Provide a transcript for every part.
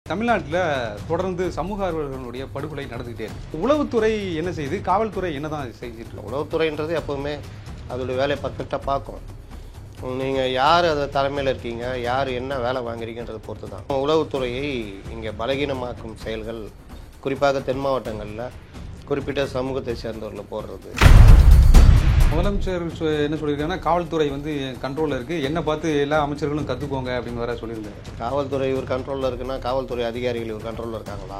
தமிழ்நாட்டில் தொடர்ந்து சமூக ஆர்வலர்களுடைய படுகொலை நடந்துகிட்டே இருக்கு. உளவுத்துறை என்ன செய்யுது, காவல்துறை என்னதான் செஞ்சுட்டு இருக்கு? உளவுத்துறைன்றது எப்போவுமே அதோடைய வேலையை பர்ஃபெக்டாக பார்க்கும். நீங்கள் யார் அதை தலைமையில் இருக்கீங்க, யார் என்ன வேலை வாங்குறீங்கன்றதை பொறுத்து தான். உளவுத்துறையை இங்கே பலகீனமாக்கும் செயல்கள் குறிப்பாக தென் மாவட்டங்களில் குறிப்பிட்ட சமூகத்தை சேர்ந்தவர்களை போடுறது. முதலமைச்சர் என்ன சொல்லியிருக்காங்கன்னா, காவல்துறை வந்து கண்ட்ரோலில் இருக்குது, என்ன பார்த்து எல்லா அமைச்சர்களும் கற்றுக்கோங்க அப்படின்னு வேற சொல்லியிருந்தாரு. காவல்துறை இவர் கண்ட்ரோலில் இருக்குன்னா காவல்துறை அதிகாரிகள் இவர் கண்ட்ரோலில் இருக்காங்களா?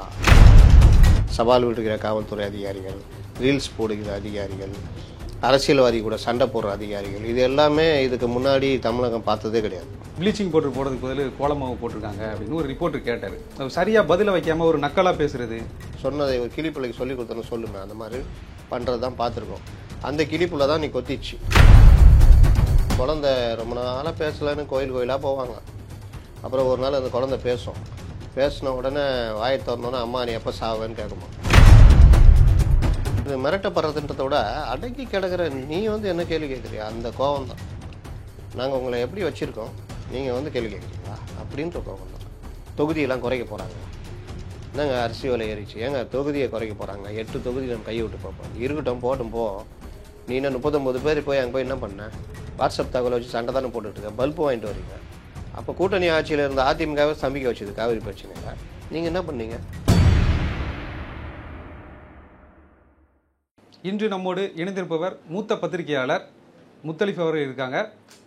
சவால் விடுகிற காவல்துறை அதிகாரிகள், ரீல்ஸ் போடுகிற அதிகாரிகள், அரசியல்வாதி கூட சண்டை போடுற அதிகாரிகள், இது எல்லாமே இதுக்கு முன்னாடி தமிழகம் பார்த்ததே கிடையாது. ப்ளீச்சிங் பவுடர் போடுறதுக்கு பதில் கோலமாவு போட்டிருக்காங்க அப்படின்னு ஒரு ரிப்போர்ட்டர் கேட்டார். சரியாக பதிலை வைக்காமல் ஒரு நக்கலாக பேசுறது. சொன்னதை ஒரு கிளிப்பிள்ளைக்கு சொல்லி கொடுத்தோன்னு சொல்லுங்க, அந்த மாதிரி பண்ணுறது தான் பார்த்துருக்கோம். அந்த கிளிப்புள்ள தான் நீ கொத்திச்சு. குழந்தை ரொம்ப நாளாக பேசலைன்னு கோயிலாக போவாங்க. அப்புறம் ஒரு நாள் அந்த குழந்தை பேசின உடனே வாயை திறந்தோன்னே அம்மா நீ எப்போ சாவேன்னு கேட்குமா? இது மிரட்டப்படுறதுன்றத விட அடக்கி கிடக்கிற நீ வந்து என்ன கேள்வி கேட்குறியா? அந்த கோபம் தான். நாங்கள் உங்களை எப்படி வச்சுருக்கோம், நீங்கள் வந்து கேள்வி கேட்குறீங்களா அப்படின்ற கோபம் தான். தொகுதியெல்லாம் குறைக்க போகிறாங்க. என்னங்க அரிசி விலை ஏறிச்சு, ஏங்க தொகுதியை குறைக்க போகிறாங்க, 8 தொகுதி நம்ம கையை விட்டு பார்ப்போம். இருக்கட்டும் போட்டும் போ. நீ என்ன 39 பேர் போய் அங்கே போய் என்ன பண்ண? வாட்ஸ்அப் தகவலை வச்சு சண்டை தானே போட்டுட்ருக்க, பல்பு வாங்கிட்டு வரீங்க. அப்போ கூட்டணி ஆட்சியில் இருந்த அதிமுகவை ஸ்தம்பிக்க வச்சுது காவிரி பிரச்சனைங்க. நீங்கள் என்ன பண்ணீங்க? இன்று நம்மோடு இணைந்திருப்பவர் மூத்த பத்திரிகையாளர் முத்தலிஃப் அவர்கள் இருக்காங்க,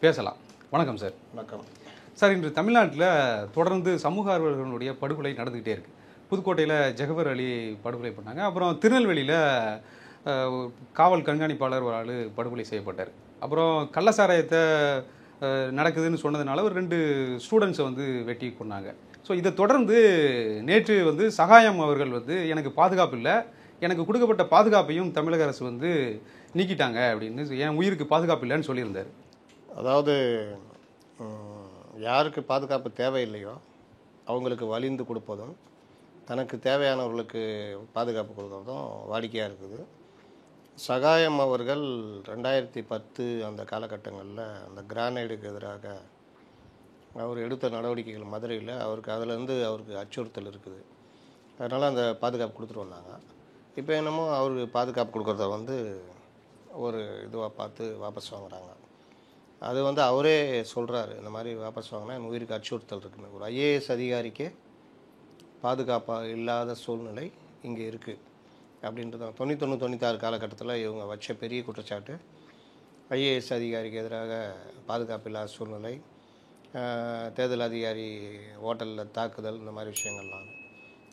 பேசலாம். வணக்கம் சார். வணக்கம் சார். இன்று தமிழ்நாட்டில் தொடர்ந்து சமூக ஆர்வலர்களுடைய படுகொலை நடந்துக்கிட்டே இருக்குது. புதுக்கோட்டையில் ஜெகவர் அலி படுகொலை பண்ணாங்க. அப்புறம் திருநெல்வேலியில் காவல் கண்காணிப்பாளர் ஒரு ஆள் படுகொலை செய்யப்பட்டார். அப்புறம் கள்ளசாராயத்தை நடக்குதுன்னு சொன்னதுனால ஒரு 2 ஸ்டூடெண்ட்ஸை வந்து வெட்டி கொண்டாங்க. ஸோ இதை தொடர்ந்து நேற்று வந்து சகாயம் அவர்கள் வந்து எனக்கு பாதுகாப்பு இல்லை, எனக்கு கொடுக்கப்பட்ட பாதுகாப்பையும் தமிழக அரசு வந்து நீக்கிட்டாங்க அப்படின்னு, என் உயிருக்கு பாதுகாப்பு இல்லைன்னு சொல்லியிருந்தார். அதாவது யாருக்கு பாதுகாப்பு தேவையில்லையோ அவங்களுக்கு வலிந்து கொடுப்பதும், தனக்கு தேவையானவர்களுக்கு பாதுகாப்பு கொடுக்கறதும் வாடிக்கையாக இருக்குது. சகாயம் அவர்கள் 2010 அந்த காலகட்டங்களில் அந்த கிரானைடுக்கு எதிராக அவர் எடுத்த நடவடிக்கைகள் மதுரையில் அதிலேருந்து அவருக்கு அச்சுறுத்தல் இருக்குது. அதனால் அந்த பாதுகாப்பு கொடுத்துட்டு வந்தாங்க. இப்போ என்னமோ அவருக்கு பாதுகாப்பு கொடுக்குறத வந்து ஒரு இதுவாக பார்த்து வாபஸ் வாங்குறாங்க. அது வந்து அவரே சொல்கிறாரு, இந்த மாதிரி வாபஸ் வாங்கினா என் உயிருக்கு அச்சுறுத்தல் இருக்குன்னு. ஒரு ஐஏஎஸ் அதிகாரிக்கே பாதுகாப்பாக இல்லாத சூழ்நிலை இங்கே இருக்குது அப்படின்றது 91-96 காலகட்டத்தில் இவங்க வச்ச பெரிய குற்றச்சாட்டு. ஐஏஎஸ் அதிகாரிக்கு எதிராக பாதுகாப்பு இல்லாத சூழ்நிலை, தேர்தல் அதிகாரி ஹோட்டலில் தாக்குதல், இந்த மாதிரி விஷயங்கள்லாம்.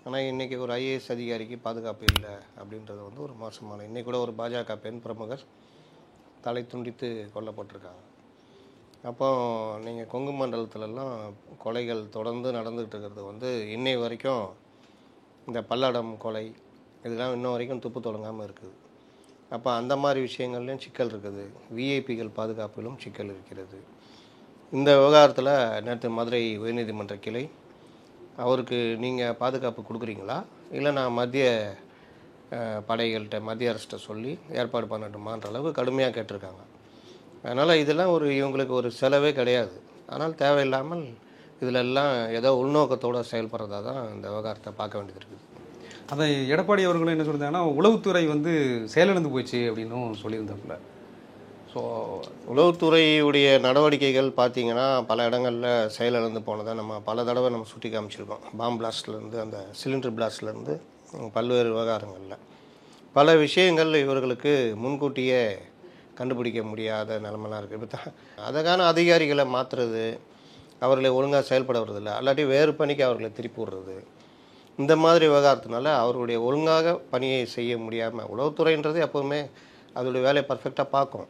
ஆனால் இன்றைக்கி ஒரு ஐஏஎஸ் அதிகாரிக்கு பாதுகாப்பு இல்லை அப்படின்றது வந்து ஒரு மோசமான. இன்றைக்கி கூட ஒரு பாஜக பெண் பிரமுகர் தலை துண்டித்து கொல்லப்பட்டிருக்காங்க. அப்போ நீங்கள் கொங்கு மண்டலத்திலலாம் கொலைகள் தொடர்ந்து நடந்துகிட்டு இருக்கிறது வந்து இன்னை வரைக்கும், இந்த பல்லடம் கொலை இதெல்லாம் இன்ன வரைக்கும் துப்பு தொடங்காமல் இருக்குது. அப்போ அந்த மாதிரி விஷயங்கள்லையும் சிக்கல் இருக்குது. விஐபிகள் பாதுகாப்பிலும் சிக்கல் இருக்கிறது. இந்த விவகாரத்தில் நேற்று மதுரை உயர்நீதிமன்ற கிளை அவருக்கு நீங்கள் பாதுகாப்பு கொடுக்குறீங்களா, இல்லை நான் மத்திய படைகள்கிட்ட மத்திய அரசிட்ட சொல்லி ஏற்பாடு பண்ணட்டுமான்ற அளவுக்கு கடுமையாக கேட்டிருக்காங்க. அதனால் இதெல்லாம் இவங்களுக்கு ஒரு செலவே கிடையாது. ஆனால் தேவையில்லாமல் இதில் எல்லாம் ஏதோ உள்நோக்கத்தோடு செயல்படுறதா தான் இந்த விவகாரத்தை பார்க்க வேண்டியது இருக்குது. அதை எடப்பாடி அவர்களும் என்ன சொல்லியிருந்தாங்கன்னா, உளவுத்துறை வந்து செயலிழந்து போயிடுச்சு அப்படின்னும் சொல்லியிருந்தாப்புல. ஸோ உளவுத்துறையுடைய நடவடிக்கைகள் பார்த்திங்கன்னா பல இடங்களில் செயலிழந்து போனதை நம்ம பல தடவை சுட்டி காமிச்சிருக்கோம். பாம் பிளாஸ்ட்லேருந்து அந்த சிலிண்டர் பிளாஸ்ட்லேருந்து பல்வேறு விவகாரங்களில் பல விஷயங்கள் இவர்களுக்கு முன்கூட்டியே கண்டுபிடிக்க முடியாத நிலமெல்லாம் இருக்குது. இப்போ அதற்கான அதிகாரிகளை மாற்றுறது, அவர்களை ஒழுங்காக செயல்பட வர்றதில்லை, அல்லாட்டி வேறு பணிக்கு அவர்களை திருப்பி விடுறது, இந்த மாதிரி விவகாரத்தினால அவர்களுடைய ஒழுங்காக பணியை செய்ய முடியாமல், உளவுத்துறைன்றது எப்போவுமே அதோடைய வேலையை பர்ஃபெக்டாக பார்க்கும்.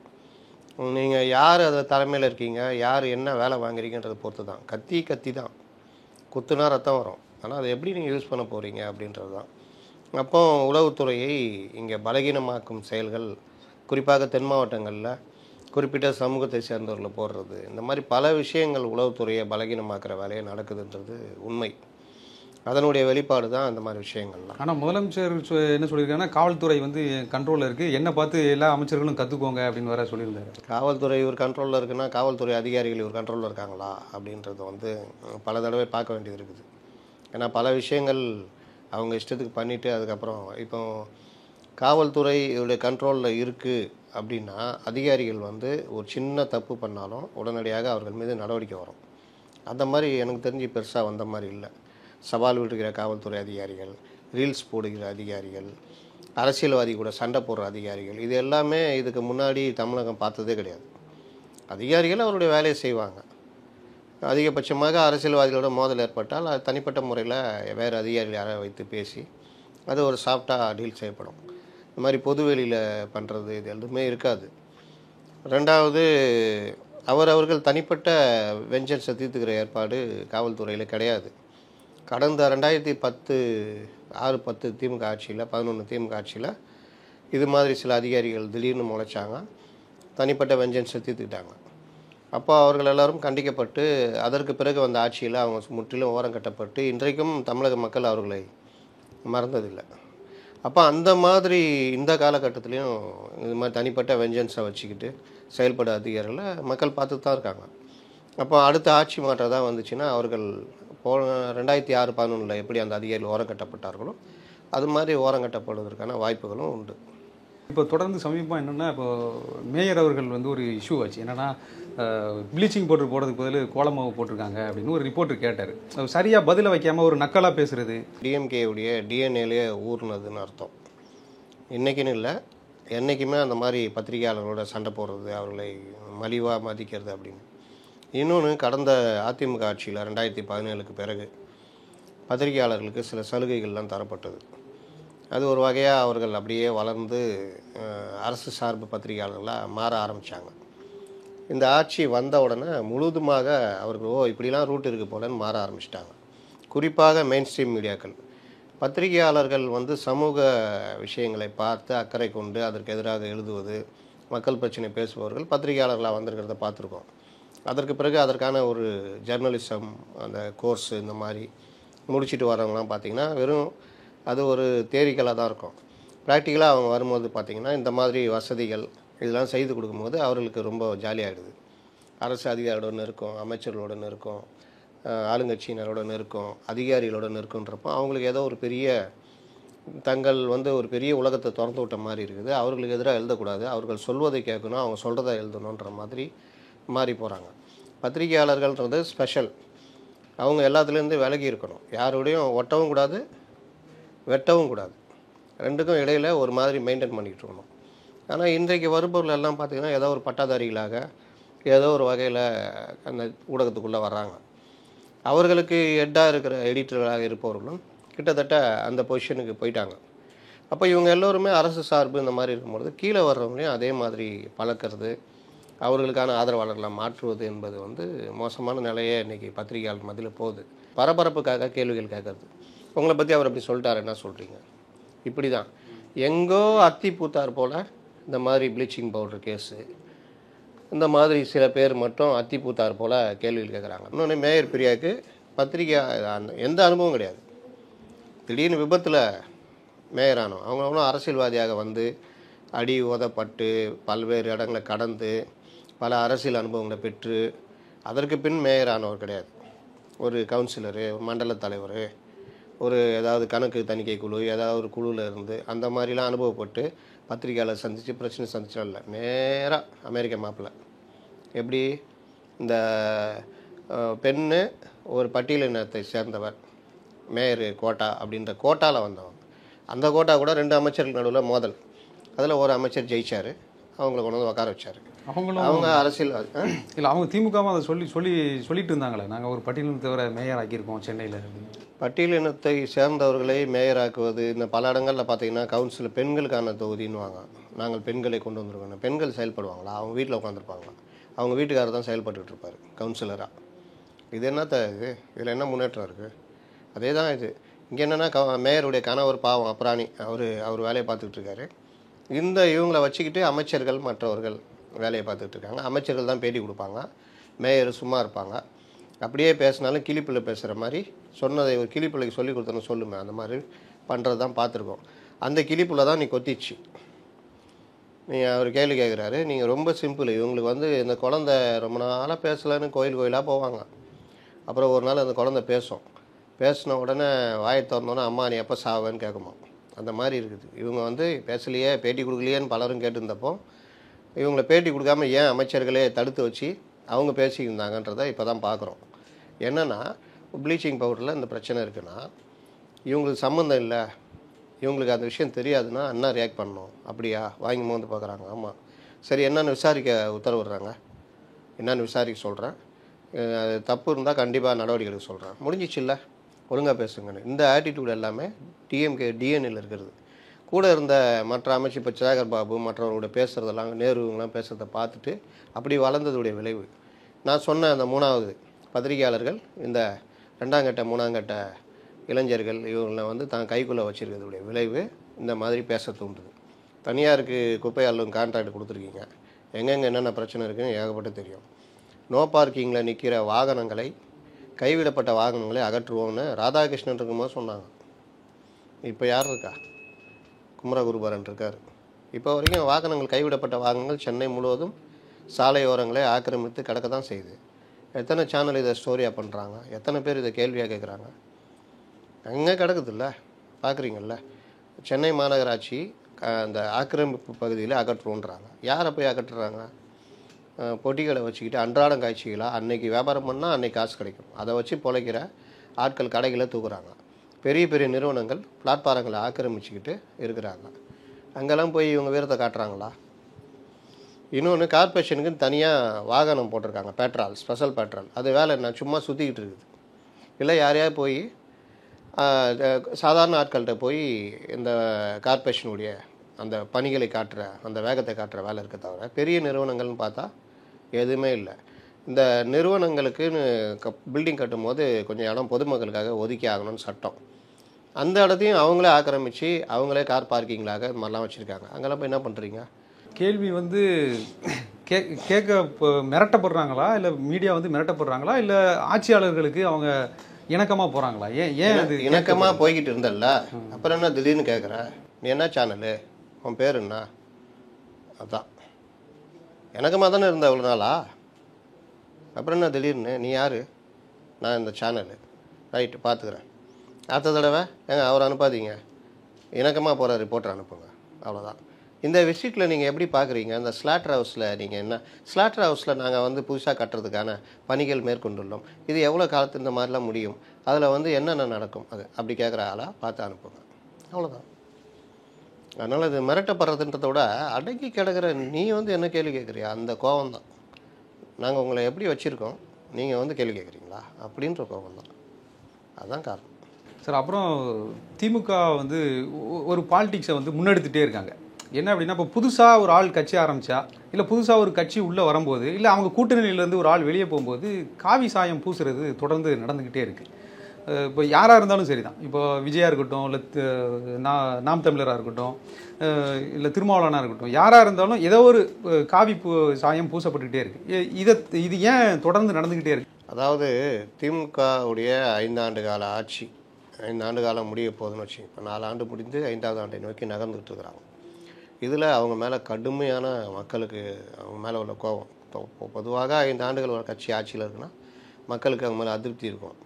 நீங்கள் யார் அதை தலைமையில் இருக்கீங்க, யார் என்ன வேலை வாங்குறீங்கன்றதை பொறுத்து தான். கத்தி தான், குத்துனா ரத்தம் வரும். ஆனால் அதை எப்படி நீங்கள் யூஸ் பண்ண போகிறீங்க அப்படின்றது தான். அப்போ உளவுத்துறையை இங்கே பலகீனமாக்கும் செயல்கள் குறிப்பாக தென் மாவட்டங்களில் குறிப்பிட்ட சமூகத்தை சேர்ந்தவர்களை போடுறது, இந்த மாதிரி பல விஷயங்கள் உளவுத்துறையை பலகீனமாக்குற வேலையை நடக்குதுன்றது உண்மை. அதனுடைய வெளிப்பாடு தான் அந்த மாதிரி விஷயங்கள்லாம். ஆனால் முதலமைச்சர் என்ன சொல்லியிருக்காங்கன்னா, காவல்துறை வந்து கண்ட்ரோலில் இருக்குது, என்ன பார்த்து எல்லா அமைச்சர்களும் கற்றுக்கோங்க அப்படின்னு வேற சொல்லியிருந்தாரு. காவல்துறை இவர் கண்ட்ரோலில் இருக்குன்னா காவல்துறை அதிகாரிகள் இவர் கண்ட்ரோலில் இருக்காங்களா அப்படின்றத வந்து பல தடவை பார்க்க வேண்டியது இருக்குது. ஏன்னா பல விஷயங்கள் அவங்க இஷ்டத்துக்கு பண்ணிவிட்டு அதுக்கப்புறம் இப்போ காவல்துறை இதோடைய கண்ட்ரோலில் இருக்குது அப்படின்னா அதிகாரிகள் வந்து ஒரு சின்ன தப்பு பண்ணாலும் உடனடியாக அவர்கள் மீது நடவடிக்கை வரும். அந்த மாதிரி எனக்கு தெரிஞ்சு பெருசாக வந்த மாதிரி இல்லை. சவால் விடுகிற காவல்துறை அதிகாரிகள், ரீல்ஸ் போடுகிற அதிகாரிகள், அரசியல்வாதி கூட சண்டை போடுற அதிகாரிகள், இது எல்லாமே இதுக்கு முன்னாடி தமிழகம் பார்த்ததே கிடையாது. அதிகாரிகள் அவருடைய வேலையை செய்வாங்க. அதிகபட்சமாக அரசியல்வாதிகளோட மோதல் ஏற்பட்டால் அது தனிப்பட்ட முறையில் வேறு அதிகாரிகள் யாரை வைத்து பேசி அது ஒரு சாஃப்டாக டீல் செய்யப்படும். இந்த மாதிரி பொதுவெளியில் பண்ணுறது இது எதுவுமே இருக்காது. ரெண்டாவது, அவர்கள் தனிப்பட்ட வெஞ்சன்ஸை தீர்த்துக்கிற ஏற்பாடு காவல்துறையில் கிடையாது. கடந்த 2010 6-10 திமுக ஆட்சியில் 11 திமுக ஆட்சியில் இது மாதிரி சில அதிகாரிகள் திடீர்னு முளைச்சாங்க, தனிப்பட்ட வெஞ்சன்ஸை தீர்த்துக்கிட்டாங்க. அப்போ அவர்கள் எல்லாரும் கண்டிக்கப்பட்டு அதற்கு பிறகு வந்த ஆட்சியில் அவங்க முற்றிலும் ஓரம் கட்டப்பட்டு இன்றைக்கும் தமிழக மக்கள் அவர்களை மறந்ததில்லை. அப்போ அந்த மாதிரி இந்த காலகட்டத்திலையும் இது மாதிரி தனிப்பட்ட வெஞ்சன்ஸை வச்சுக்கிட்டு செயல்பட அதிகாரிகளை மக்கள் பார்த்து தான் இருக்காங்க. அப்போ அடுத்த ஆட்சி மாற்றம் தான் வந்துச்சுன்னா அவர்கள் போன 2006-11 எப்படி அந்த அதிகாரிகள் ஓரம் கட்டப்பட்டார்களோ அது மாதிரி ஓரம் கட்டப்படுவதற்கான வாய்ப்புகளும் உண்டு. இப்போ தொடர்ந்து சமீபமாக என்னென்னா, இப்போ மேயர் அவர்கள் வந்து ஒரு இஷ்யூ ஆச்சு. என்னென்னா, ப்ளீச்சிங் பவுடர் போடுறதுக்கு பதில் கோலமாவு போட்டிருக்காங்க அப்படின்னு ஒரு ரிப்போர்ட்டர் கேட்டார். சரியாக பதிலை வைக்காமல் ஒரு நக்கலாக பேசுகிறது. டிஎம்கேவுடைய டிஎன்ஏலேயே ஊர்னதுன்னு அர்த்தம். இன்றைக்கின்னு இல்லை, என்றைக்குமே அந்த மாதிரி பத்திரிகையாளர்களோட சண்டை போடுறது, அவர்களை மலிவாக மதிக்கிறது அப்படின்னு. இன்னொன்று, கடந்த அதிமுக ஆட்சியில் 2017க்கு பிறகு பத்திரிகையாளர்களுக்கு சில சலுகைகள்லாம் தரப்பட்டது. அது ஒரு வகையாக அவர்கள் அப்படியே வளர்ந்து அரசு சார்பு பத்திரிகையாளர்களாக மாற ஆரம்பித்தாங்க. இந்த ஆட்சி வந்த உடனே முழுதுமாக அவர்கள் இப்படிலாம் ரூட் இருக்குது போலன்னு மாற ஆரம்பிச்சிட்டாங்க. குறிப்பாக மெயின் ஸ்ட்ரீம் மீடியாக்கள், பத்திரிகையாளர்கள் வந்து சமூக விஷயங்களை பார்த்து அக்கறை கொண்டு அதற்கு எதிராக எழுதுவது, மக்கள் பிரச்சனை பேசுபவர்கள் பத்திரிகையாளர்களாக வந்திருக்கிறத பார்த்துருக்கோம். அதற்கு பிறகு அதற்கான ஒரு ஜெர்னலிசம் அந்த கோர்ஸ் இந்த மாதிரி முடிச்சுட்டு வரவங்களாம் பார்த்திங்கன்னா வெறும் அது ஒரு தியரிக்கலாக தான் இருக்கும். ப்ராக்டிக்கலாக அவங்க வரும்போது பார்த்திங்கன்னா இந்த மாதிரி வசதிகள் இதெல்லாம் செய்து கொடுக்கும்போது அவர்களுக்கு ரொம்ப ஜாலியாகிடுது. அரசு அதிகாரியோட நெருக்கம், அமைச்சர்களோட நெருக்கம், ஆளுங்கட்சியினரோட நெருக்கம், அதிகாரிகளோட நெருக்கன்றப்போ அவங்களுக்கு ஏதோ ஒரு பெரிய தங்கள் வந்து ஒரு பெரிய உலகத்தை திறந்து விட்ட மாதிரி இருக்குது. அவர்களுக்கு எதிராக எழுதக்கூடாது, அவர்கள் சொல்வதை கேட்கணும், அவங்க சொல்கிறத எழுதணுன்ற மாதிரி மாறி போகிறாங்க. பத்திரிகையாளர்கள்ன்றது ஸ்பெஷல். அவங்க எல்லாத்துலேருந்து விலகி இருக்கணும். யாரோடையும் ஒட்டவும் கூடாது, வெட்டவும் கூடாது. ரெண்டுக்கும் இடையில் ஒரு மாதிரி மெயின்டைன் பண்ணிகிட்டு இருக்கணும். ஆனால் இன்றைக்கு வருபவர்கள் எல்லாம் பார்த்திங்கன்னா ஏதோ ஒரு பட்டாதாரிகளாக ஏதோ ஒரு வகையில் அந்த ஊடகத்துக்குள்ளே வர்றாங்க. அவர்களுக்கு ஹெட்டாக இருக்கிற எடிட்டர்களாக இருப்பவர்களும் கிட்டத்தட்ட அந்த பொசிஷனுக்கு போயிட்டாங்க. அப்போ இவங்க எல்லோருமே அரசு சார்பு இந்த மாதிரி இருக்கும்பொழுது கீழே வர்றவங்களையும் அதே மாதிரி பழக்கிறது, அவர்களுக்கான ஆதரவாளர்களை மாற்றுவது என்பது வந்து மோசமான நிலையே இன்றைக்கி பத்திரிகையாளர் மத்தியில் போகுது. பரபரப்புக்காக கேள்விகள் கேட்கறது. உங்களை பற்றி அவர் அப்படி சொல்லிட்டார், என்ன சொல்கிறீங்க? இப்படி தான் எங்கோ அத்தி பூத்தார் போல் இந்த மாதிரி ப்ளீச்சிங் பவுடர் கேஸு, இந்த மாதிரி சில பேர் மட்டும் அத்தி பூத்தார் போல் கேள்விகள் கேட்குறாங்க. இன்னொன்று, மேயர் பிரியாவுக்கு பத்திரிகை எந்த அனுபவம் கிடையாது. திடீர்னு விபத்தில் மேயரானோம். அவங்க ஒன்றும் அரசியல்வாதியாக வந்து அடி உதப்பட்டு பல்வேறு இடங்களை கடந்து பல அரசியல் அனுபவங்களை பெற்று அதற்கு பின் மேயரானவர் கிடையாது. ஒரு கவுன்சிலரு, மண்டல தலைவர், ஒரு ஏதாவது கணக்கு தணிக்கை குழு, ஏதாவது ஒரு குழுவில் இருந்து அந்த மாதிரிலாம் அனுபவப்பட்டு பத்திரிகையாளர் சந்தித்து பிரச்சனை சந்திச்சா இல்லை. நேராக அமெரிக்க மாப்பிள்ளை. எப்படி இந்த பெண்ணு ஒரு பட்டியலினத்தை சேர்ந்தவர், மேயர் கோட்டா அப்படின்ற கோட்டாவில் வந்தவங்க. அந்த கோட்டா கூட 2 அமைச்சர்கள் நடுவில் மோதல். அதில் ஒரு அமைச்சர் ஜெயிச்சார், அவங்கள கொண்டு வந்து உட்கார வச்சார். அவங்க அரசியல் இல்லை, அவங்க திமுகவும் அதை சொல்லிட்டு இருந்தாங்களே, நாங்கள் ஒரு பட்டியலினத்தவரை மேயர் ஆக்கியிருக்கோம் சென்னையில் அப்படின்னு. பட்டியலினத்தை சேர்ந்தவர்களை மேயராக்குவது இந்த பல இடங்களில் பார்த்தீங்கன்னா கவுன்சில் பெண்களுக்கான தொகுதின்னுவாங்க. நாங்கள் பெண்களை கொண்டு வந்துருக்கோம். பெண்கள் செயல்படுவாங்களா? அவங்க வீட்டில் உட்காந்துருப்பாங்களா? அவங்க வீட்டுக்காரர் தான் செயல்பட்டுக்கிட்டு இருப்பார் கவுன்சிலராக. இது என்னத்த இது? இதில் என்ன முன்னேற்றம் இருக்குது? அதே தான் இது. இங்கே என்னென்னா மேயருடைய கணவர் பாவம் அப்ராணி, அவர் வேலையை பார்த்துக்கிட்டு இருக்காரு. இவங்களை வச்சுக்கிட்டு அமைச்சர்கள் மற்றவர்கள் வேலையை பார்த்துக்கிட்டு இருக்காங்க. அமைச்சர்கள் தான் பேட்டி கொடுப்பாங்க, மேயர் சும்மா இருப்பாங்க. அப்படியே பேசினாலும் கிளிப்பிள்ளை பேசுகிற மாதிரி சொன்னதை ஒரு கிளிப்பிள்ளைக்கு சொல்லி கொடுத்தோன்னு சொல்லுமே, அந்த மாதிரி பண்ணுறது தான் பார்த்துருக்கோம். அந்த கிளிப்புள்ள தான் நீ கொத்திச்சு. அவர் கேள்வி கேட்குறாரு. நீங்கள் ரொம்ப சிம்பிள். இவங்களுக்கு வந்து இந்த குழந்தை ரொம்ப நாளாக பேசலைன்னு கோயிலாக போவாங்க. அப்புறம் ஒரு நாள் அந்த குழந்தை பேசும். பேசின உடனே வாயை திறந்தோன்னே அம்மா நீ எப்போ சாவேன்னு கேட்குமா. அந்த மாதிரி இருக்குது. இவங்க வந்து பேசலையே, பேட்டி கொடுக்கலையேன்னு பலரும் கேட்டிருந்தப்போ இவங்களை பேட்டி கொடுக்காம ஏன் அமைச்சர்களே தடுத்து வச்சு அவங்க பேசியிருந்தாங்கன்றதை இப்போ தான் பார்க்குறோம். என்னென்னா ப்ளீச்சிங் பவுடரில் இந்த பிரச்சனை இருக்குன்னா இவங்களுக்கு சம்மந்தம் இல்லை, இவங்களுக்கு அந்த விஷயம் தெரியாதுன்னா என்ன ரியாக்ட் பண்ணணும். அப்படியா வாங்கி வந்து பார்க்குறாங்க. ஆமாம் சரி என்னென்னு விசாரிக்க உத்தரவிடுறாங்க, என்னென்னு விசாரிக்க சொல்கிறேன், அது தப்பு இருந்தால் கண்டிப்பாக நடவடிக்கை எடுக்க சொல்கிறேன், முடிஞ்சிச்சு இல்லை ஒழுங்காக பேசுங்கன்னு. இந்த ஆட்டிடியூட் எல்லாமே டிஎம்கே டிஎன்ஏல இருக்கிறது. கூட இருந்த மற்ற அமைச்சு இப்போ சேகர் பாபு மற்றவர்களோட பேசுகிறதெல்லாம் நேருவங்களாம் பேசுகிறத பார்த்துட்டு அப்படி வளர்ந்ததுடைய விளைவு. நான் சொன்ன அந்த 3வது பத்திரிகையாளர்கள் இந்த 2ஆம் கட்ட 3ஆம் கட்ட இளைஞர்கள் இவங்களை வந்து தான் கைக்குள்ளே வச்சுருக்கிறதுடைய விளைவு இந்த மாதிரி பேச தூண்டுது. தனியாருக்கு குப்பை அள்ளும் கான்ட்ராக்ட் கொடுத்துருக்கீங்க, எங்கெங்கே என்னென்ன பிரச்சனை இருக்குன்னு ஏகப்பட்டு தெரியும். நோ பார்க்கிங்கில் நிற்கிற வாகனங்களை, கைவிடப்பட்ட வாகனங்களை அகற்றுவோம்னு ராதாகிருஷ்ணன் இருக்கும்போது சொன்னாங்க. இப்போ யார் இருக்கா? குமரகுருபரன் இருக்கார். இப்போ வரைக்கும் வாகனங்கள், கைவிடப்பட்ட வாகனங்கள் சென்னை முழுவதும் சாலையோரங்களை ஆக்கிரமித்து கிடக்க தான் செய்யுது. எத்தனை சேனல் இதை ஸ்டோரியாக பண்ணுறாங்க, எத்தனை பேர் இதை கேள்வியாக கேட்குறாங்க. அங்கே கிடக்குதுல்ல, பார்க்குறீங்கள்ல. சென்னை மாநகராட்சி அந்த ஆக்கிரமிப்பு பகுதியில் அகற்றுவோன்றாங்க. யாரை போய் அகற்றுறாங்க? பொட்டிகளை வச்சுக்கிட்டு அன்றாடம் காய்ச்சிகளாக அன்னைக்கு வியாபாரம் பண்ணால் அன்னைக்கு காசு கிடைக்கும், அதை வச்சு பிழைக்கிற ஆட்கள் கடைகளை தூக்குறாங்க. பெரிய பெரிய நிறுவனங்கள் பிளாட்பாரங்களை ஆக்கிரமிச்சுக்கிட்டு இருக்கிறாங்க. அங்கெல்லாம் போய் இவங்க வீரத்தை காட்டுறாங்களா? இன்னொன்று கார்பரேஷனுக்குன்னு தனியாக வாகனம் போட்டிருக்காங்க, பெட்ரோல், ஸ்பெஷல் பெட்ரோல். அது வேலை என்ன, சும்மா சுற்றிக்கிட்டு இருக்குது. இல்லை யாரையாவது போய் சாதாரண ஆட்கள்கிட்ட போய் இந்த கார்பரேஷனுடைய அந்த பணிகளை காட்டுற, அந்த வேகத்தை காட்டுற வேலை இருக்க தவிர பெரிய நிறுவனங்கள்னு பார்த்தா எதுவுமே இல்லை. இந்த நிறுவனங்களுக்குன்னு பில்டிங் கட்டும் போது கொஞ்சம் இடம் பொதுமக்களுக்காக ஒதுக்கி ஆகணும்னு சட்டம். அந்த இடத்தையும் அவங்களே ஆக்கிரமித்து அவங்களே கார் பார்க்கிங்களாக இது மாதிரிலாம் வச்சுருக்காங்க. அங்கெல்லாம் போய் என்ன பண்ணுறீங்க? கேள்வி வந்து கேட்க மிரட்டப்படுறாங்களா, இல்லை மீடியா வந்து மிரட்டப்படுறாங்களா, இல்லை ஆட்சியாளர்களுக்கு அவங்க இணக்கமாக போகிறாங்களா? ஏன் அது இணக்கமாக போய்கிட்டு இருந்தல்ல, அப்புறம் என்ன திடீர்னு கேட்குற? நீ என்ன சேனலு, உன் பேர் என்ன? அதான் இணக்கமாக தானே இருந்த அவ்வளோ நாளா, அப்புறம் என்ன திடீர்னு நீ யார்? நான் இந்த சேனலு, ரைட்டு பார்த்துக்கிறேன். அடுத்த தடவை அவர் அனுப்பாதீங்க, இணக்கமாக போகிற ரிப்போர்ட்டர் அனுப்புங்க, அவ்வளோதான். இந்த விசிட்டில் நீங்கள் எப்படி பார்க்குறீங்க? இந்த ஸ்லாட்டர் ஹவுஸில் நீங்கள் என்ன, ஸ்லாட்டர் ஹவுஸில் நாங்கள் வந்து புதுசாக கட்டுறதுக்கான பணிகள் மேற்கொண்டுள்ளோம், இது எவ்வளோ காலத்து இந்த மாதிரிலாம் முடியும், அதில் வந்து என்னென்ன நடக்கும், அது அப்படி கேட்குற ஆளாக பார்த்து அனுப்புங்க, அவ்வளோதான். அதனால் இது மிரட்டப்படுறதுன்றத விட அடங்கி கிடக்கிற நீ வந்து என்ன கேள்வி கேட்குறியா, அந்த கோபம் தான். நாங்கள் உங்களை எப்படி வச்சுருக்கோம், நீங்கள் வந்து கேள்வி கேட்குறீங்களா அப்படின்ற கோபம் தான், அதுதான் காரணம். சார், அப்புறம் திமுக வந்து ஒரு பாலிடிக்ஸை வந்து முன்னெடுத்துகிட்டே இருக்காங்க. என்ன அப்படின்னா, இப்போ புதுசாக ஒரு ஆள் கட்சி ஆரம்பித்தா, இல்லை புதுசாக ஒரு கட்சி உள்ளே வரும்போது, இல்லை அவங்க கூட்டணியிலேருந்து ஒரு ஆள் வெளியே போகும்போது காவி சாயம் பூசுறது தொடர்ந்து நடந்துக்கிட்டே இருக்குது. இப்போ யாராக இருந்தாலும் சரி தான். இப்போ விஜயா இருக்கட்டும், இல்லை நாம் தமிழராக இருக்கட்டும், இல்லை திருமாவளவனாக இருக்கட்டும், யாராக இருந்தாலும் ஏதோ ஒரு காவி சாயம் பூசப்பட்டுக்கிட்டே இருக்குது. இது ஏன் தொடர்ந்து நடந்துக்கிட்டே இருக்குது? அதாவது திமுகவுடைய 5 ஆண்டு கால ஆட்சி, 5 ஆண்டு காலம் முடிய போகுதுன்னு வச்சு, இப்போ 4 ஆண்டு முடிந்து 5வது ஆண்டை நோக்கி நகர்ந்துக்கிட்டு இருக்கிறாங்க. இதில் அவங்க மேலே கடுமையான மக்களுக்கு அவங்க மேலே உள்ள கோபம். பொதுவாக 5 ஆண்டுகள் ஒரு கட்சி ஆட்சியில் இருக்குன்னா மக்களுக்கு அவங்க மேலே அதிருப்தி இருக்கும்.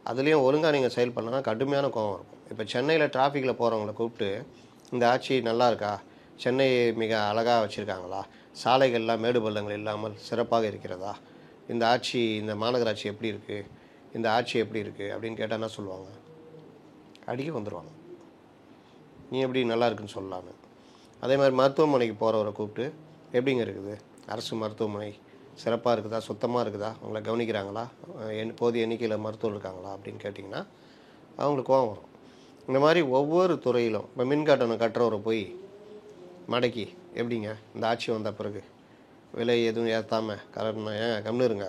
அதுலேயும் ஒழுங்காக நீங்கள் செயல்படலன்னா கடுமையான கோபம் இருக்கும். இப்போ சென்னையில் டிராஃபிக்கில் போகிறவங்கள கூப்பிட்டு இந்த ஆட்சி நல்லா இருக்கா, சென்னை மிக அழகாக வச்சுருக்காங்களா, சாலைகள்லாம் மேடு பள்ளங்கள் இல்லாமல் சிறப்பாக இருக்கிறதா, இந்த ஆட்சி, இந்த மாநகராட்சி எப்படி இருக்குது, இந்த ஆட்சி எப்படி இருக்குது அப்படின்னு கேட்டால் என்ன சொல்லுவாங்க? அடிக்க வந்துடுவாங்க, நீ எப்படி நல்லா இருக்குன்னு சொல்லலான்னு. அதே மாதிரி மருத்துவமனைக்கு போகிறவரை கூப்பிட்டு எப்படிங்க இருக்குது, அரசு மருத்துவமனை சிறப்பாக இருக்குதா, சுத்தமாக இருக்குதா, அவங்கள கவனிக்கிறாங்களா, போதிய எண்ணிக்கையில் மருத்துவர் இருக்காங்களா அப்படின்னு கேட்டிங்கன்னா அவங்களுக்கு கோவம் வரும். இந்த மாதிரி ஒவ்வொரு துறையிலும் இப்போ மின்கட்டணம் கட்டுறவரை போய் மடக்கி எப்படிங்க இந்த ஆட்சி வந்த பிறகு விலை எதுவும் ஏற்றாமல் கட்டணும், ஏன் கம்னு இருங்க,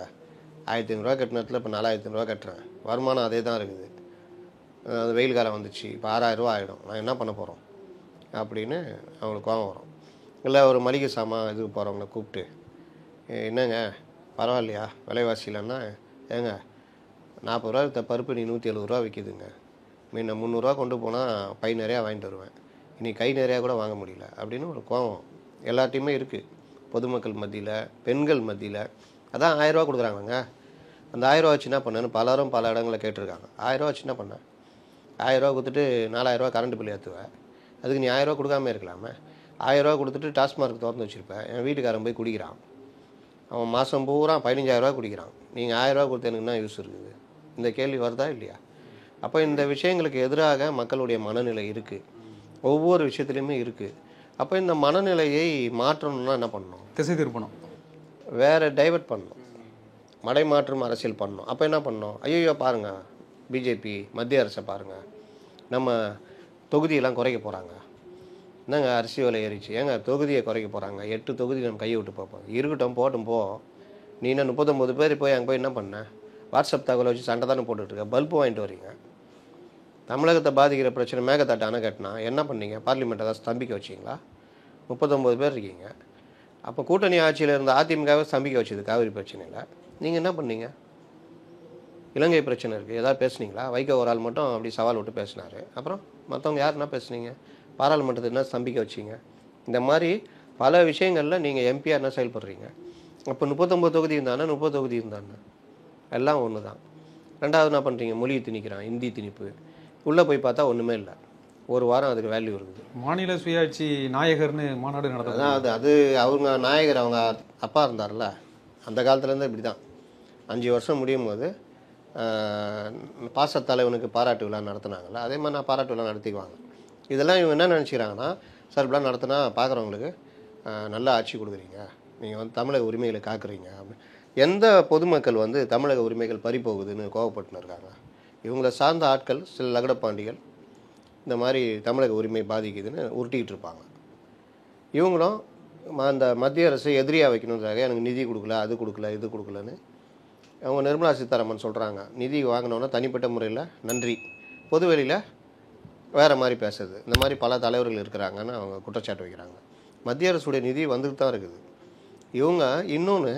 1500 கட்டின இடத்துல இப்போ 4500 கட்டுறேன், வருமானம் அதே தான் இருக்குது, அது வெயில் காலம் வந்துச்சு, இப்போ 6000 ஆகிடும், நான் என்ன பண்ண போகிறோம் அப்படின்னு அவங்களுக்கு கோவம் வரும். இல்லை ஒரு மளிகை சாமான் இதுக்கு போகிறவங்கள கூப்பிட்டு என்னங்க பரவாயில்லையா விலைவாசி இல்லைன்னா, ஏங்க 40 ரூபா பருப்பு நீ 170 ரூபா விற்கிதுங்க, முன்ன 300 கொண்டு போனால் பை நிறையா வாங்கிட்டு வருவேன், இனி கை நிறையா கூட வாங்க முடியல அப்படின்னு ஒரு கோபம் எல்லாத்தையுமே இருக்குது பொதுமக்கள் மத்தியில், பெண்கள் மத்தியில். அதான் 1000 ரூபா கொடுக்குறாங்கங்க, அந்த 1000 ரூபா வச்சு என்ன பண்ணேன்னு பலரும் பல இடங்களில் கேட்டிருக்காங்க. 1000 ரூபா வச்சு என்ன பண்ணேன்? 1000 ரூபா கொடுத்துட்டு 4000 ரூபா கரண்ட் பில் ஏற்றுவேன். அதுக்கு நீ 1000 ரூபா கொடுக்காம இருக்கலாமே. 1000 ரூபா கொடுத்துட்டு டாஸ்மார்க் திறந்து வச்சுருப்பேன். என் வீட்டுக்காரன் போய் குடிக்கிறான். அவன் மாதம் பூரா 15000 ரூபா குடிக்கிறான். நீங்கள் 1000 ரூபா கொடுத்து எனக்கு என்ன யூஸ் இருக்குது? இந்த கேள்வி வருதா இல்லையா? அப்போ இந்த விஷயங்களுக்கு எதிராக மக்களுடைய மனநிலை இருக்குது. ஒவ்வொரு விஷயத்துலையுமே இருக்குது. அப்போ இந்த மனநிலையை மாற்றணும்னா என்ன பண்ணணும்? திசை திருப்பணும், வேறு டைவர்ட் பண்ணணும், மடைமாற்றும் அரசியல் பண்ணணும். அப்போ என்ன பண்ணணும்? ஐயோ பாருங்கள், பிஜேபி மத்திய அரசை பாருங்கள், நம்ம தொகுதியெல்லாம் குறைக்க போகிறாங்க. என்னங்க அரிசி விலை ஏறிச்சு, ஏங்க தொகுதியை குறைக்க போகிறாங்க, 8 தொகுதி நம்ம கையை விட்டு பார்ப்போம். இருக்கட்டும் போட்டும் போ. நீ என்ன 39 பேர் போய் அங்கே போய் என்ன பண்ண? வாட்ஸ்அப் தகவலை வச்சு சண்டை தானே போட்டுட்ருக்க. பல்பு வாங்கிட்டு வரீங்க. தமிழகத்தை பாதிக்கிற பிரச்சனை மேகதாட்டு அணை கட்டினா என்ன பண்ணீங்க? பார்லிமெண்ட் ஏதாவது ஸ்தம்பிக்க வச்சிங்களா? 39 பேர் இருக்கீங்க. அப்போ கூட்டணி ஆட்சியில் இருந்த அதிமுகவை ஸ்தம்பிக்க வச்சுது காவிரி பிரச்சனையில். நீங்கள் என்ன பண்ணீங்க? இலங்கை பிரச்சனை இருக்குது, ஏதாவது பேசுனீங்களா? வைகோ ஒரு ஆள் மட்டும் அப்படி சவால் விட்டு பேசினார். அப்புறம் மற்றவங்க யார் என்ன பேசுனீங்க? பாராளுமன்றத்தை என்ன ஸ்தம்பிக்க வச்சிங்க? இந்த மாதிரி பல விஷயங்களில் நீங்கள் எம்பியாக என்ன செயல்படுறீங்க? அப்போ 39 தொகுதி இருந்தானே, 30 தொகுதி இருந்தானே, எல்லாம் ஒன்று தான். ரெண்டாவது என்ன பண்ணுறீங்க? மொழியை திணிக்கிறான், ஹிந்தி திணிப்பு. உள்ளே போய் பார்த்தா ஒன்றுமே இல்லை. ஒரு வாரம் அதுக்கு வேல்யூ இருக்குது. மாநில சுயாட்சி நாயகர்னு மாநாடு நடத்துறது. அது அவங்க நாயகர், அவங்க அப்பா இருந்தார்ல, அந்த காலத்துலேருந்து இப்படி தான். 5 வருஷம் முடியும் போது பாசத்தலைவனுக்கு பாராட்டு விழா நடத்துனாங்கல்ல, அதே மாதிரி நான் பாராட்டு விழா நடத்திக்குவாங்க. இதெல்லாம் இவங்க என்ன நினச்சிக்கிறாங்கன்னா, சார் இப்படிலாம் நடத்தினா பார்க்குறவங்களுக்கு நல்ல ஆட்சி கொடுக்குறீங்க, நீங்கள் வந்து தமிழக உரிமைகளை காக்குறீங்க அப்படின்னு. எந்த பொதுமக்கள் வந்து தமிழக உரிமைகள் பறிப்போகுதுன்னு கோவப்பட்டுன்னு இருக்காங்க? இவங்களை சார்ந்த ஆட்கள், சில லகடப்பாண்டிகள் இந்த மாதிரி தமிழக உரிமை பாதிக்குதுன்னு உருட்டிக்கிட்டு இருப்பாங்க. இவங்களும் அந்த மத்திய அரசை எதிரியாக வைக்கணுன்றதாக எனக்கு நிதி கொடுக்கல, அது கொடுக்கல, இது கொடுக்கலன்னு அவங்க நிர்மலா சீதாராமன் சொல்கிறாங்க. நிதி வாங்கினோன்னா தனிப்பட்ட முறையில் நன்றி, பொதுவெளியில் வேறு மாதிரி பேசுறது, இந்த மாதிரி பல தலைவர்கள் இருக்கிறாங்கன்னு அவங்க குற்றச்சாட்டு வைக்கிறாங்க. மத்திய அரசுடைய நிதி வந்துட்டு தான் இருக்குது. இவங்க இன்னொன்று,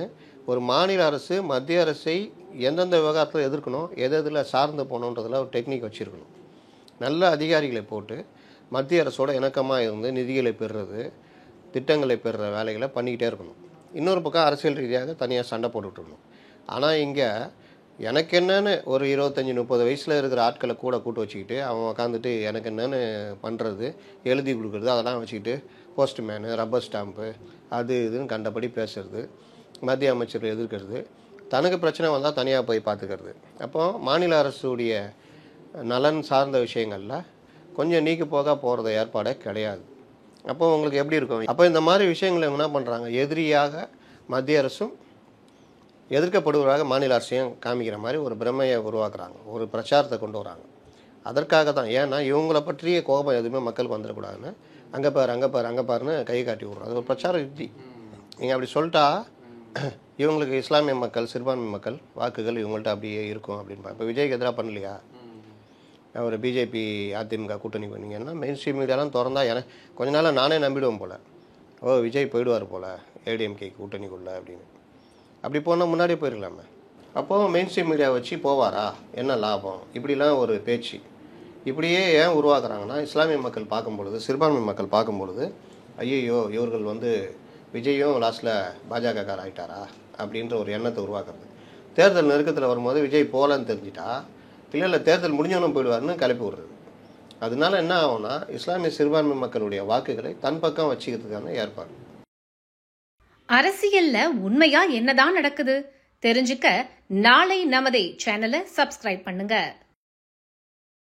ஒரு மாநில அரசு மத்திய அரசை எந்தெந்த விவகாரத்தில் எதிர்க்கணும், எதில் சார்ந்து போகணுன்றதில் ஒரு டெக்னிக் வச்சுருக்கணும். நல்ல அதிகாரிகளை போட்டு மத்திய அரசோட இணக்கமாக இருந்து நிதிகளை பெறுறது, திட்டங்களை பெறுற வேலைகளை பண்ணிக்கிட்டே இருக்கணும். இன்னொரு பக்கம் அரசியல் ரீதியாக தனியாக சண்டை போட்டுட்ருக்கணும். ஆனால் இங்கே எனக்கு என்னன்னு ஒரு 25-30 வயசில் இருக்கிற ஆட்களை கூட கூட்டு வச்சுக்கிட்டு அவன் உக்காந்துட்டு எனக்கு என்னென்னு பண்ணுறது, எழுதி கொடுக்குறது, அதெல்லாம் வச்சுக்கிட்டு போஸ்ட்மேனு, ரப்பர் ஸ்டாம்ப்பு, அது இதுன்னு கண்டபடி பேசுறது, மத்திய அமைச்சர்கள் எதிர்க்கிறது, தனக்கு பிரச்சனை வந்தால் தனியாக போய் பார்த்துக்கிறது. அப்போ மாநில அரசுடைய நலன் சார்ந்த விஷயங்களில் கொஞ்சம் நீக்கி போக போகிறத ஏற்பாடே கிடையாது. அப்போ உங்களுக்கு எப்படி இருக்கும்? அப்போ இந்த மாதிரி விஷயங்களை என்ன பண்ணுறாங்க? எதிரியாக மத்திய அரசும் எதிர்க்கப்படுவதாக மாநில அரசையும் காமிக்கிற மாதிரி ஒரு பிரமையை உருவாக்குறாங்க, ஒரு பிரச்சாரத்தை கொண்டு வராங்க. அதற்காக தான். ஏன்னா இவங்களை பற்றிய கோபம் எதுவுமே மக்களுக்கு வந்துடக்கூடாதுன்னு அங்கே பாரு அங்கே பாரு அங்கே பாருன்னு கை காட்டி விட்றோம். அது ஒரு பிரச்சார யுக்தி. நீங்கள் அப்படி சொல்லிட்டா இவங்களுக்கு இஸ்லாமிய மக்கள், சிறுபான்மை மக்கள் வாக்குகள் இவங்கள்ட்ட அப்படியே இருக்கும் அப்படின்பா. இப்போ விஜய்க்கு எதிராக பண்ணலையா? அவர் பிஜேபி அதிமுக கூட்டணி பண்ணிங்கன்னா மெயின் ஸ்ட்ரீம் மீடியாலாம் திறந்தா எனக்கு கொஞ்ச நாள் நானே நம்பிடுவேன் போல், ஓ விஜய் போயிடுவார் போல் ஏடிஎம்கே கூட்டணிக்குள்ளே அப்படின்னு. அப்படி போனால் முன்னாடியே போயிடலாமே. அப்போது மெயின் ஸ்ட்ரீம் மீடியா வச்சு போவாரா, என்ன லாபம்? இப்படிலாம் ஒரு பேச்சு இப்படியே ஏன் உருவாக்குறாங்கன்னா, இஸ்லாமிய மக்கள் பார்க்கும்பொழுது, சிறுபான்மை மக்கள் பார்க்கும்பொழுது, ஐயையோ இவர்கள் வந்து விஜயும் லாஸ்ட்டில் பாஜகக்கார ஆகிட்டாரா அப்படின்ற ஒரு எண்ணத்தை உருவாக்குறது. தேர்தல் நெருக்கத்தில் வரும்போது விஜய் போகலன்னு தெரிஞ்சிட்டா, இல்லை தேர்தல் முடிஞ்சவனும் போயிடுவார்னு கிளப்பி விடுறது. அதனால என்ன ஆகும்னா, இஸ்லாமிய சிறுபான்மை மக்களுடைய வாக்குகளை தன் பக்கம் வச்சுக்கிறதுக்கான ஏற்பாடு. அரசியல்ல உண்மையா என்னதான் நடக்குது தெரிஞ்சுக்க நாளை நமதே சேனலை சப்ஸ்கிரைப் பண்ணுங்க.